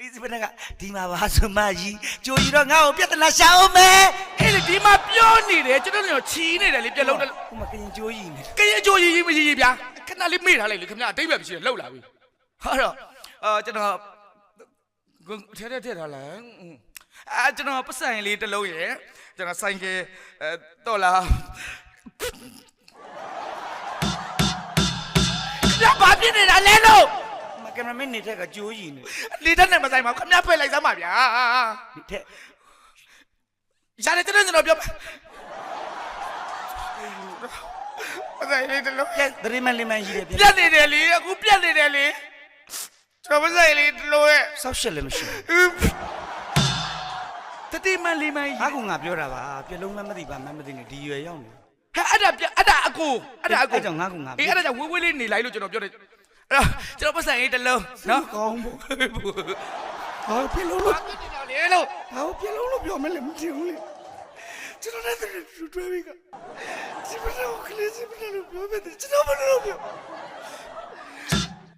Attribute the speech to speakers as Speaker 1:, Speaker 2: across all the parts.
Speaker 1: Easy benaga di ma ba so ma yi jo yi ro nga ko pyatana sha o me
Speaker 2: အဲ့ဒီမှာပြောနေတယ်ကျွန်တော်တို့ချီးနေတယ်လေပြက်လုံးတယ်
Speaker 1: ko ma kin jo yi ne
Speaker 2: ကရင်ကြိုးကြီးမကြီးကြီးဗျာခဏလေးမေ့ထားလိုက်လေခင်ဗျာအတိတ်ပဲမရှိတယ်လှုပ်လာပြီ
Speaker 1: ha roကျွန်တော်ထဲထားလားကျွန်တော်ပတ်စံလေးတစ်လုံးရယ်ကျွန်တော်ဆိုင်ကတော့လား
Speaker 2: ညဘာပြနေလဲလို့
Speaker 1: မကင်မရာမန်နေထက်ကကြိုးရည်နေ
Speaker 2: လေတက်နဲ့မဆိုင်ပါခင်ဗျာဖယ်လိုက်စမ်းပါဗျာ
Speaker 1: ဒီထက်
Speaker 2: ရတယ်ကျွန်တော်ပြောမဆိုင်လေးတလုံး
Speaker 1: ပြက်သတိမလေးမန်ရည်တယ်
Speaker 2: ပြက်နေတယ်လေအခုပြက်နေတယ်လေကျွန်တော်မဆိုင်လေးတလုံးရဲ့
Speaker 1: ဆောက်ရှက်လည်းမရှိ
Speaker 2: တတိမန်လေးမန်
Speaker 1: ဘူးငါကငါပြောတာပါပြက်လုံးမမသိပါမမသိနေဒီရွယ်ရောက်နေ
Speaker 2: ဟဲ့အဲ့ဒါအကို
Speaker 1: အဲ့ကြောင့်ငါကငါ
Speaker 2: အေးအဲ့ဒါကြောင့်ဝေးဝေးလေးနေလိုက်လို့ကျွန်တော်ပြောတယ်အဲ့တော့ကျွန်တော်ပတ်ဆိုင်လေးတလုံးနော်
Speaker 1: ကောင်းဖို့ဟာပြက်လုံးလို့
Speaker 2: ဘာဖြစ်နေတာလဲလို့
Speaker 1: ဟာပြက်လုံးလို့ပြောမလဲမသိဘူးလေကျွန်တော်လည်းတွေ့ပြီကဒီဘက်တော့ကလေးစီဘယ်လိုပြောမလဲကျွန်တော်ဘယ်လိုပြော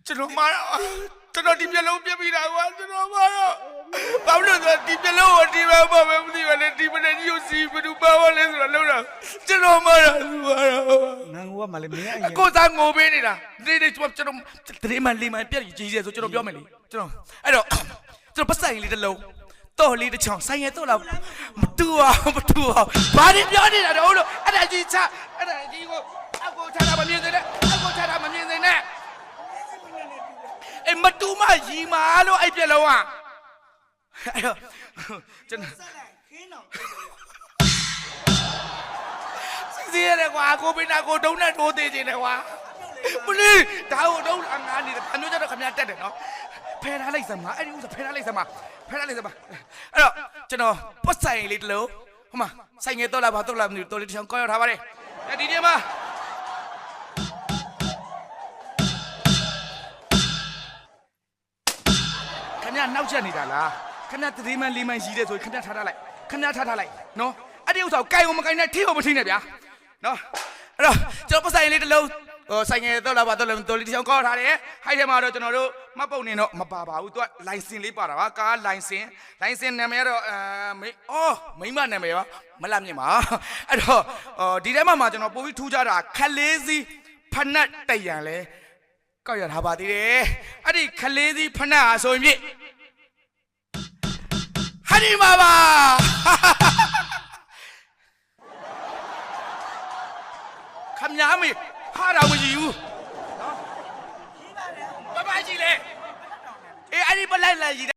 Speaker 2: ကျွန်တော်မကျွန်တော်ဒီပြလုံးပြပြီးတာကွာကျွန်တော်မတော့ဘာလို့လဲဒီပြလုံးကိုဒီဘက်မှာပဲမသိပါနဲ့ဒီမနေ့ကြီးကိုစီဘယ်သူပါဝလဲဆိုတော့လုံးတော့ကျွန်တော်မတော့သူပါတော့
Speaker 1: ငါငိုကမှလည်းမင်းအရင်
Speaker 2: ကိုစားငိုပေးနေတာဒီကျွန်တော်တရေမှန်လေးမှပြက်ကြီးကြီးဆိုကျွန်တော်ပြောမယ်လေကျွန်တော်အဲ့တော့ကျွန်တော်ပတ်ဆိုင်လေးတစ်လုံးတော့လေးတစ်ချောင်းဆိုင်ရတော့လားမတူအောင်ဘာတွေပြောနေတာတော့လို့အဲ့ဒါကြီးချအဲ့ဒါကြီးကိုအကိုချတာမမြင်စေနဲ့အကိုချတာမမြင်စေနဲ့အေးမတူမရီမာလို့အဲ့ပြက်လုံးอ่ะအဲ့တော့ကျွန်တော်
Speaker 1: ခင်းတော့
Speaker 2: စီးရတယ်ကွာကိုပိနာကိုတုံးနဲ့ထိုးသေးခြင်းတယ်ကွာမလေးဒါကိုတုံးအငားနေတယ်အမျိုးကြတော့ခမရတက်တယ်နော်ဖယ်ထားလိုက်စမ်းပါအဲ့ဒီဥစ္စာဖယ်ထားလိုက်စမ်းပါအဲ့တော့ကျွန်တော်ပတ်ဆိုင်လေးတလုံးဟိုမှာဆိုင်ငယ်တော့လာပါတော့လာမသိဘူးတော်လေးတစ်ချောင်းကောက်ရောက်ထားပါတယ်ဒီနေ့မှာခမရနောက်ချက်နေတာလားခမရသတိမှန်လေးမှန်ရီးတယ်ဆိုခမရထားလိုက်နော်အဲ့ဒီဥစ္စာကိုကိုင်အောင်မကိုင်နဲ့ထိအောင်မထိနဲ့ဗျာနော်အဲ့တော့ကျွန်တော်ပတ်ဆိုင်လေးတစ်လုံးဆိုင်ငယ်တော့လာပါတော့တော်လေးတစ်ချောင်းကောက်ထားတယ်ဟိုက်ထဲမှာတော့ကျွန်တော်တို့မပုံနေတော့မပါပါဘူးသူကလိုင်စင်လေးပါတာပါကားလိုင်စင်နာမည်ကတော့မိမနာမည်ပါမလာမြင်ပါအဲ့တော့ဒီထဲမှာကျွန်တော်ပို့ပြီးထူးခြားတာခလေးစီဖနတ်တရံလဲကောက်ရထားပါသေးတယ်အဲ့ဒီခလေးစီဖနတ်ဟာဆိုရင်ဖြင့်ဟာဒီမှာပါခမညာမေဟာတာမကြည့်ဘူးနော်ဘာကြည့်လဲအေးအဲ့ဒီပလိုက်လာကြည့်